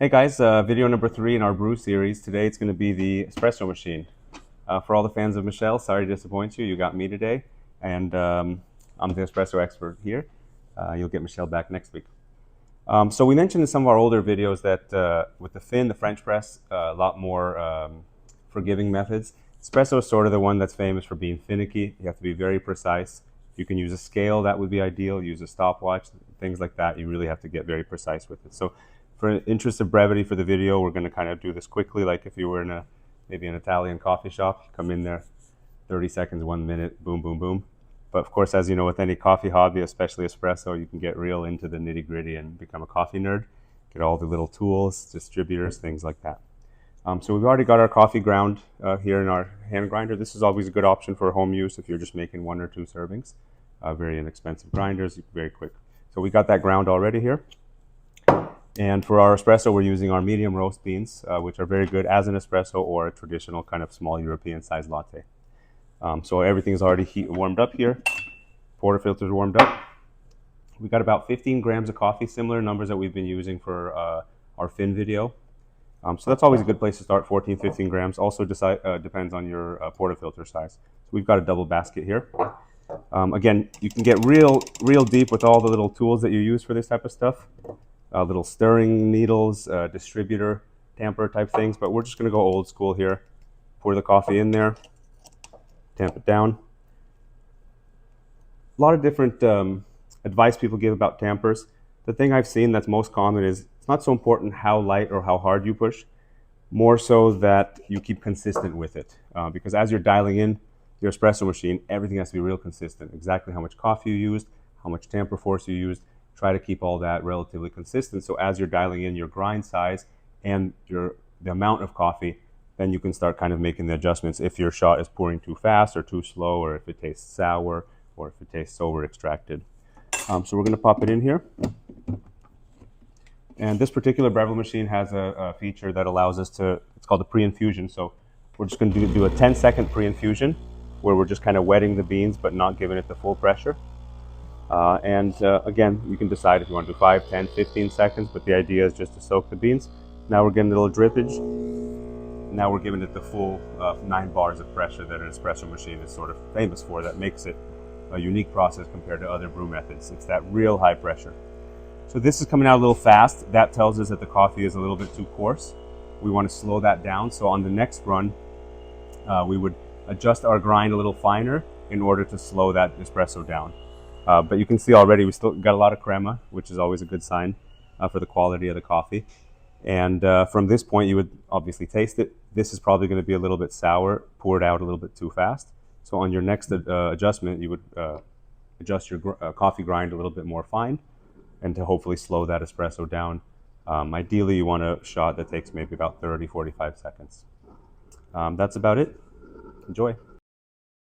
Hey guys, video number 3 in our brew series. Today it's going to be the espresso machine. For all the fans of Michelle, sorry to disappoint you. You got me today, and I'm the espresso expert here. You'll get Michelle back next week. So we mentioned in some of our older videos that with the fin, the French press, a lot more forgiving methods. Espresso is sort of the one that's famous for being finicky. You have to be very precise. You can use a scale, that would be ideal. Use a stopwatch, things like that. You really have to get very precise with it. So for interest of brevity for the video, we're going to kind of do this quickly, like if you were in maybe an Italian coffee shop. Come in there, 30 seconds, 1 minute, boom, boom, boom. But of course, as you know, with any coffee hobby, especially espresso, you can get real into the nitty gritty and become a coffee nerd. Get all the little tools, distributors, things like that. So we've already got our coffee ground here in our hand grinder. This is always a good option for home use if you're just making 1 or 2 servings. Very inexpensive grinders, very quick. So we got that ground already here. And for our espresso, we're using our medium roast beans, which are very good as an espresso or a traditional kind of small European size latte. So everything's already warmed up here. Portafilter's warmed up. We got about 15 grams of coffee, similar numbers that we've been using for our fin video. So that's always a good place to start, 14, 15 grams. Also depends on your portafilter size. So we've got a double basket here. Again, you can get real deep with all the little tools that you use for this type of stuff. Little stirring needles, distributor, tamper type things, but we're just going to go old school here. Pour the coffee in there, tamp it down. A lot of different advice people give about tampers. The thing I've seen that's most common is it's not so important how light or how hard you push, more so that you keep consistent with it. Because as you're dialing in your espresso machine, everything has to be real consistent. Exactly how much coffee you used, how much tamper force you used. Try to keep all that relatively consistent. So as you're dialing in your grind size and the amount of coffee, then you can start kind of making the adjustments if your shot is pouring too fast or too slow, or if it tastes sour, or if it tastes over extracted. So we're going to pop it in here. And this particular Breville machine has a feature that allows us to, it's called a pre-infusion. So we're just going to do a 10-second pre-infusion where we're just kind of wetting the beans but not giving it the full pressure. Again, you can decide if you want to do 5, 10, 15 seconds, but the idea is just to soak the beans. Now we're getting a little drippage. Now we're giving it the full 9 bars of pressure that an espresso machine is sort of famous for. That makes it a unique process compared to other brew methods. It's that real high pressure. So this is coming out a little fast. That tells us that the coffee is a little bit too coarse. We want to slow that down. So on the next run, we would adjust our grind a little finer in order to slow that espresso down. But you can see already we still got a lot of crema, which is always a good sign for the quality of the coffee. And from this point, you would obviously taste it. This is probably going to be a little bit sour, poured out a little bit too fast. So on your next adjustment, you would adjust your coffee grind a little bit more fine and to hopefully slow that espresso down. Ideally, you want a shot that takes maybe about 30, 45 seconds. That's about it. Enjoy.